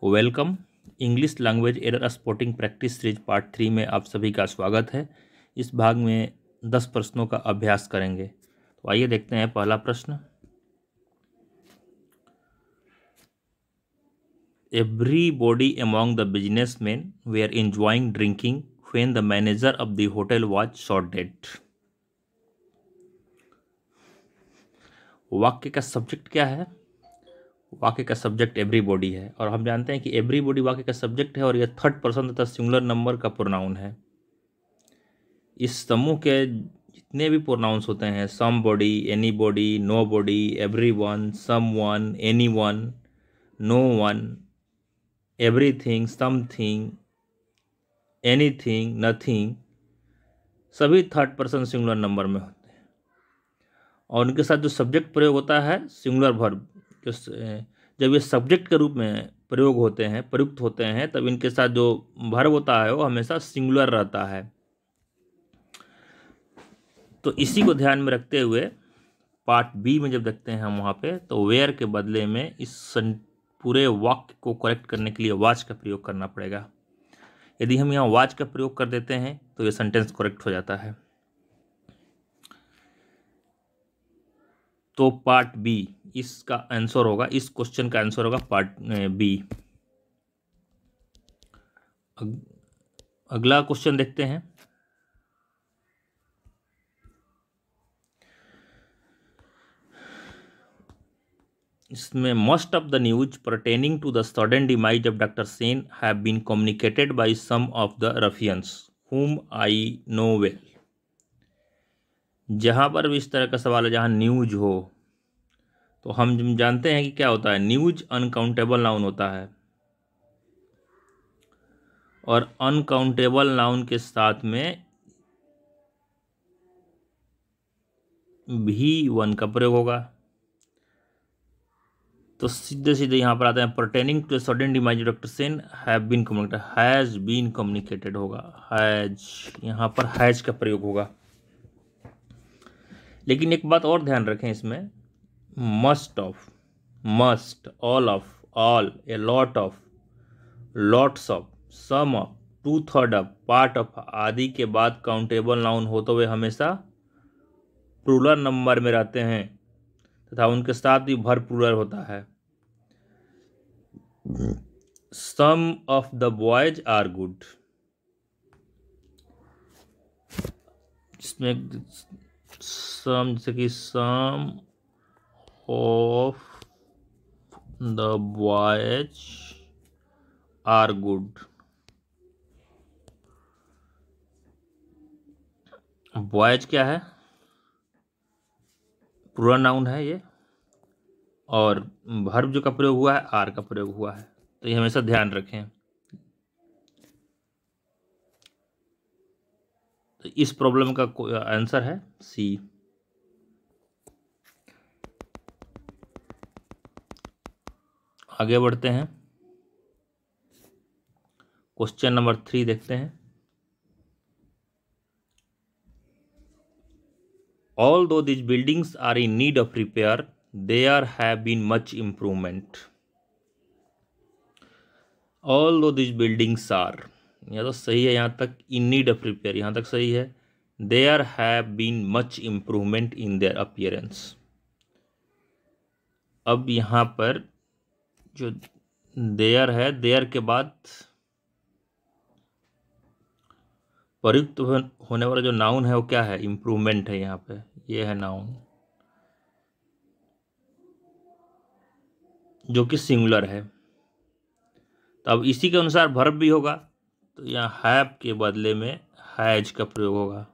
Welcome. English language error spotting practice series part 3 में आप सभी का स्वागत है। इस भाग में 10 प्रश्नों का अभ्यास करेंगे। तो आइए देखते हैं पहला प्रश्न। Everybody among the businessmen were enjoying drinking when the manager of the hotel was shot dead. वाक्य का सब्जेक्ट क्या है? वाक्य का सब्जेक्ट एवरीबॉडी है और हम जानते हैं कि एवरीबॉडी वाक्य का सब्जेक्ट है और यह थर्ड पर्सन तथा सिंगुलर नंबर का प्रोनाउन है। इस समूह के जितने भी प्रोनाउंस होते हैं, somebody, anybody, nobody, everyone, someone, anyone, no one, everything, something, anything, nothing, सभी थर्ड पर्सन सिंगुलर नंबर में होते हैं और उनके साथ जो सब्जेक्ट प्रयोग होता है सिंगुलर वर्ब, जब ये सब्जेक्ट के रूप में प्रयोग होते हैं, प्रयुक्त होते हैं, तब इनके साथ जो वर्ब होता है वो हमेशा सिंगुलर रहता है। तो इसी को ध्यान में रखते हुए पार्ट बी में जब देखते हैं हम वहाँ पे, तो वेयर के बदले में इस पूरे वाक्य को करेक्ट करने के लिए वाच का प्रयोग करना पड़ेगा। यदि हम यहाँ वाच का प्रयोग कर देते हैं तो ये सेंटेंस करेक्ट हो जाता है। तो पार्ट बी इसका आंसर होगा, इस क्वेश्चन का आंसर होगा पार्ट बी। अगला क्वेश्चन देखते हैं। इसमें most of the news pertaining to the sudden demise of doctor Sen have been communicated by some of the ruffians whom I know well. जहाँ पर भी इस तरह का सवाल है जहाँ न्यूज हो, तो हम जानते हैं कि क्या होता है, न्यूज अनकाउंटेबल नाउन होता है और अनकाउंटेबल नाउन के साथ में भी वन का प्रयोग होगा। तो सीधे सीधे यहाँ पर आते हैं, pertaining to sudden demise doctor Sen have been communicated, has been communicated होगा, हैज, यहाँ पर हैज का प्रयोग होगा। लेकिन एक बात और ध्यान रखें इसमें, must of, must, all of, all, a lot of, lots of, some of, two third of, part of आदि के बाद काउंटेबल नाउन हो तो वे हमेशा प्लूरल नंबर में रहते हैं तथा उनके साथ ही भर प्लूरल होता है। Some of the boys are good, इसमें सम जैसे कि some of the boys are good, boys क्या है, प्लूरल नाउन है ये, और वर्ब जो का प्रयोग हुआ है आर का प्रयोग हुआ है, तो ये हमेशा ध्यान रखें। तो इस प्रॉब्लम का आंसर है सी। आगे बढ़ते हैं, क्वेश्चन नंबर 3 देखते हैं। Although these buildings are in need of repair, there have been much improvement. Although these buildings are, यह तो सही है यहाँ तक, in need of repair यहाँ तक सही है। There have been much improvement in their appearance. अब यहाँ पर जो there है, there के बाद प्रयुक्त होने वाला जो नाउन है वो क्या है, इम्प्रूवमेंट है। यहाँ पे ये है नाउन जो कि सिंगुलर है, तो अब इसी के अनुसार वर्ब भी होगा, तो यहाँ हैव के बदले में हैज का प्रयोग होगा।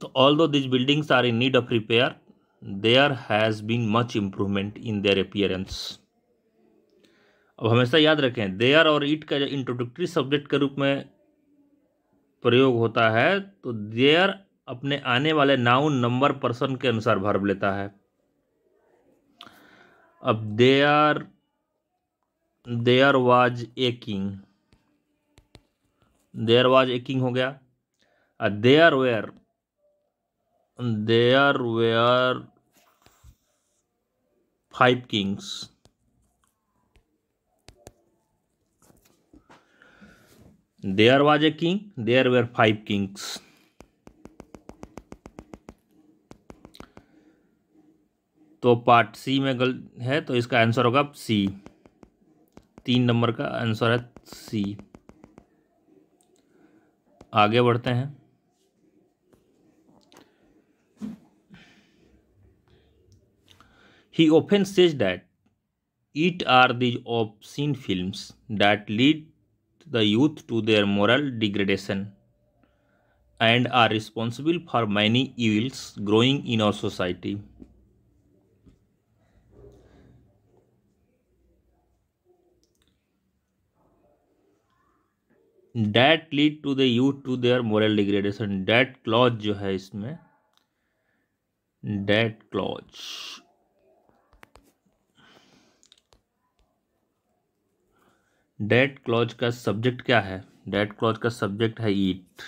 तो although this buildings are in need of repair, there has been much improvement in their appearance. अब हमेशा याद रखें, देयर और इट का जो इंट्रोडक्टरी सब्जेक्ट के रूप में प्रयोग होता है, तो देयर अपने आने वाले नाउन नंबर पर्सन के अनुसार वर्ब लेता है। अब there was a king, there was a king हो गया। There were there were 5 kings. There was a king, there were 5 kings. तो पार्ट सी में है, तो इसका आंसर होगा सी। 3 नंबर का आंसर है सी। आगे बढ़ते हैं। He often says that it are these obscene films that lead the youth to their moral degradation and are responsible for many evils growing in our society. That lead to the youth to their moral degradation. That clause जो है इसमें, that clause, date clause का subject क्या है? Date clause का subject है ईट।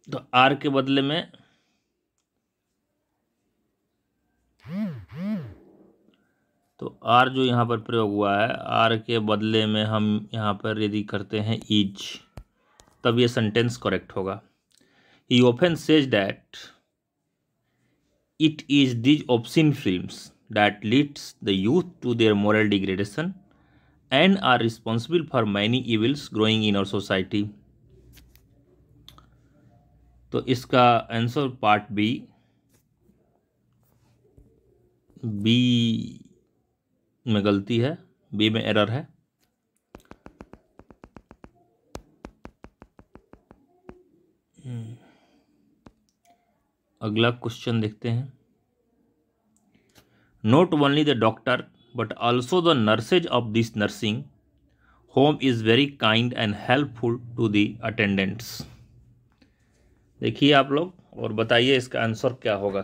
तो are के बदले में आर जो यहाँ पर प्रयोग हुआ है, आर के बदले में हम यहाँ पर यदि करते हैं ईज, तब ये सेंटेंस करेक्ट होगा। ही often says that it is these obscene films that leads the youth to their moral degradation and are responsible for many evils growing in our society. तो इसका आंसर पार्ट बी में गलती है, B में error है। अगला question देखते हैं। Not only the doctor but also the nurses of this nursing home is very kind and helpful to the attendants. देखिए आप लोग और बताइए इसका आंसर क्या होगा।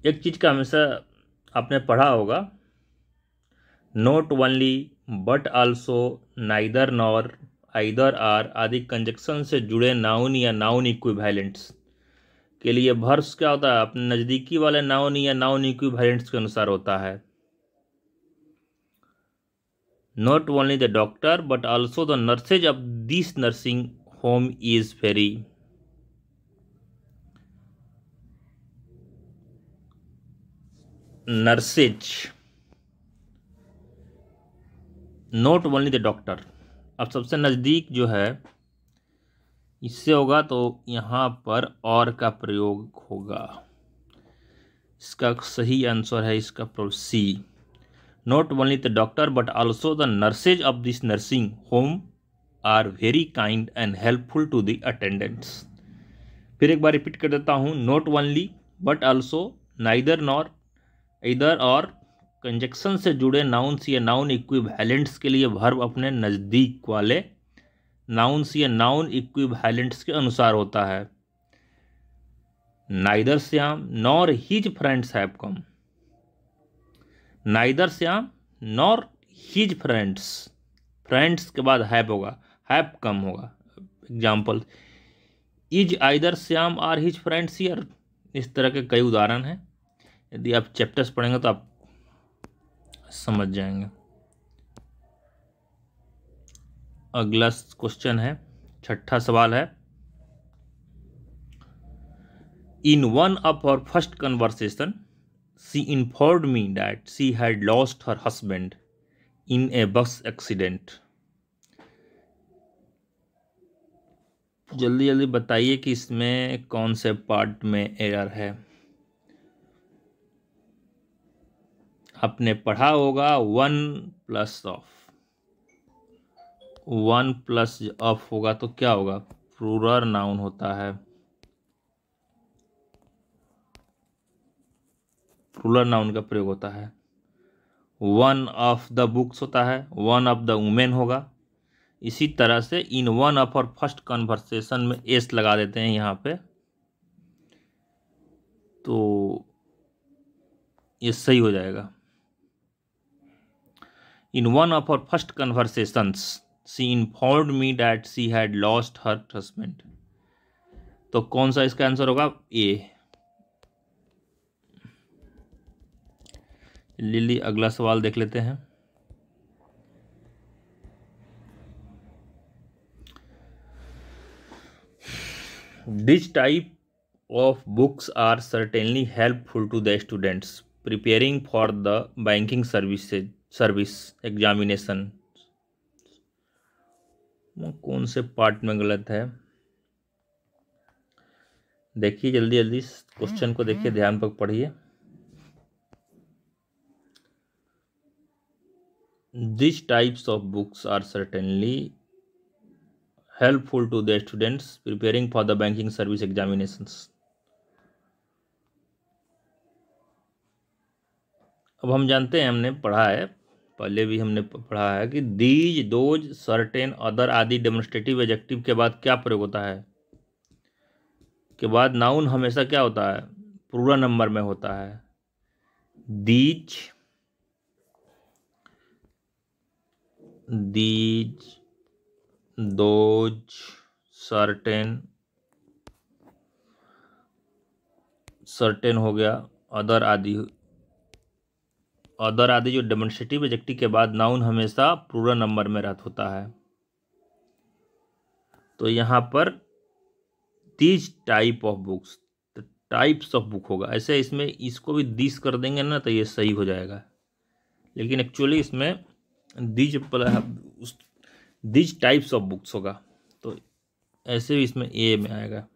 एक चीज का हमेशा आपने पढ़ा होगा, not only but also, neither nor, either or आदि कंजक्शन से जुड़े नाउन या नाउन इक्विवेलेंट्स के लिए वर्ब्स क्या होता है? अपने नज़दीकी वाले नाउन या नाउन इक्विवेलेंट्स के अनुसार होता है। Not only the doctor but also the nurses of this nursing home is very, nurses, not only the doctor. अब सबसे नज़दीक जो है इससे होगा, तो यहाँ पर और का प्रयोग होगा। इसका सही आंसर है इसका C. Not only the doctor but also the nurses of this nursing home are very kind and helpful to the attendants. फिर एक बार रिपीट कर देता हूँ। Not only but also, neither nor, either or conjunction से जुड़े nouns या noun equivalents के लिए वर्ब अपने नज़दीक वाले नाउन्स या नाउन इक्विवेलेंट्स के अनुसार होता है। Neither Shyam nor his friends have come, neither Shyam nor his friends, friends के बाद हैव होगा, हैव कम होगा। Example, is either Shyam or his friends here. इस तरह के कई उदाहरण हैं, यदि आप चैप्टर्स पढ़ेंगे तो आप समझ जाएंगे। अगला क्वेश्चन है, छठा सवाल है। In one of our first conversation she informed me that she had lost her husband in a bus accident. जल्दी जल्दी बताइए कि इसमें कौन से पार्ट में एरर है। आपने पढ़ा होगा one plus of, one plus of होगा तो क्या होगा? प्लूरल नाउन होता है, प्लूरल नाउन का प्रयोग होता है। वन ऑफ द बुक्स होता है, वन ऑफ द वुमेन होगा। इसी तरह से इन वन ऑफ और फर्स्ट कन्वर्सेशन में एस लगा देते हैं यहाँ पे, तो ये सही हो जाएगा। In one of our first conversations she informed me that she had lost her husband. तो कौन सा इसका आंसर होगा? ए। लिली, अगला सवाल देख लेते हैं। This type of books are certainly helpful to the students preparing for the banking service examination। कौन से पार्ट में गलत है? देखिए जल्दी जल्दी क्वेश्चन को देखिए, ध्यानपूर्वक पढ़िए। These types of books are certainly helpful to the students preparing for the banking service examinations। अब हम जानते हैं, हमने पढ़ा है, पहले भी हमने पढ़ा है कि दीज, दोज, सर्टेन, अदर आदि डेमोन्स्ट्रेटिव एडजेक्टिव के बाद क्या प्रयोग होता है? के बाद नाउन हमेशा क्या होता है? प्लूरल नंबर में होता है। These, these, those, certain, certain हो गया, अदर आदि, अदर आदि जो डेमोन्स्ट्रेटिव एडजेक्टिव के बाद नाउन हमेशा प्लूरल नंबर में रहता होता है। तो यहाँ पर these type of books, types of book होगा। ऐसे इसमें इसको भी दिस कर देंगे ना तो ये सही हो जाएगा, लेकिन एक्चुअली इसमें दीज टाइप्स ऑफ बुक्स होगा। तो ऐसे भी इसमें ए में आएगा।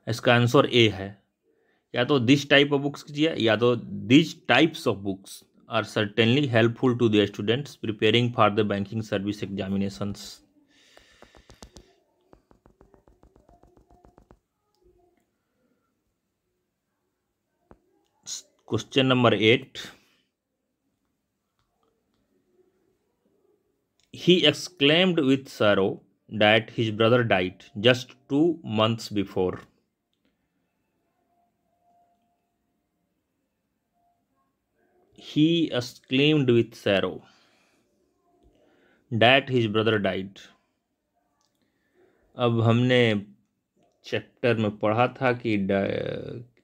इसका आंसर ए है। या तो दिस टाइप ऑफ बुक्स कीजिए, या तो these types of books are certainly helpful to the students preparing for the banking service examinations. Question number 8। He exclaimed with sorrow that his brother died just 2 months before। He exclaimed with sorrow that his brother died। अब हमने chapter में पढ़ा था कि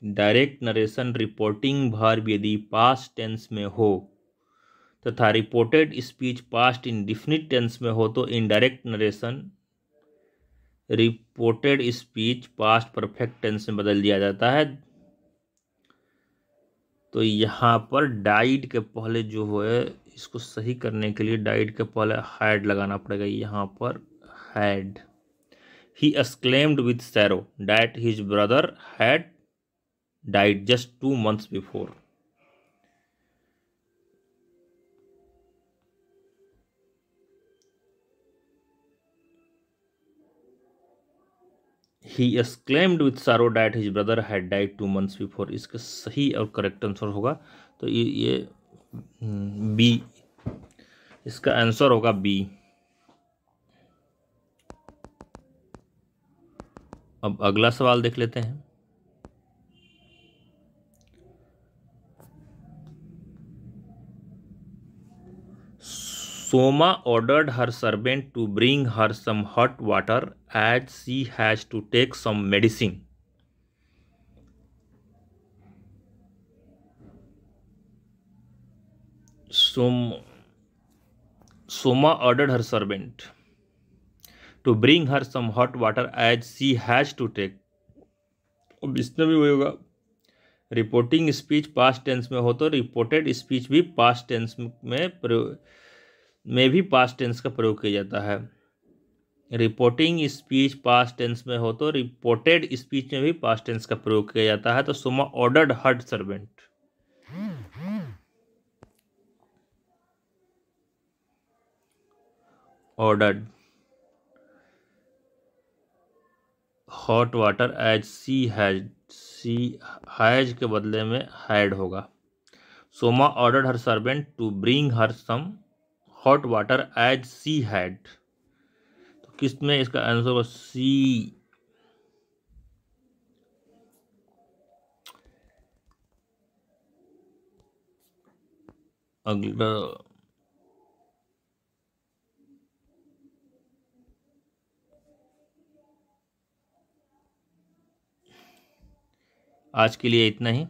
direct narration reporting verb यदि past tense में हो तथा reported speech past indefinite tense में हो तो indirect narration reported speech past perfect tense में बदल दिया जाता है। तो यहाँ पर डाइड के पहले जो है, इसको सही करने के लिए डाइड के पहले हैड लगाना पड़ेगा। यहाँ पर had. He exclaimed with sorrow that his brother had died just 2 months before। He exclaimed with sorrow that his brother had died 2 months before। इसका सही और करेक्ट आंसर होगा तो ये बी, इसका आंसर होगा बी। अब अगला सवाल देख लेते हैं। Soma ordered her servant to bring her some hot water as she has to take some medicine। Soma ordered her servant to bring her some hot water as she has to take। अब इसमें भी वही होगा, reporting speech past tense में हो तो reported speech भी past tense में भी पास्ट टेंस का प्रयोग किया जाता है। रिपोर्टिंग स्पीच पास्ट टेंस में हो तो रिपोर्टेड स्पीच में भी पास्ट टेंस का प्रयोग किया जाता है। तो Soma ordered her servant, ordered hot water as she has, she has के बदले में हैड होगा। Soma ordered her servant to bring her some hot water as she had. तो किस में इसका आंसर होगा? सी। अगला आज के लिए इतना ही।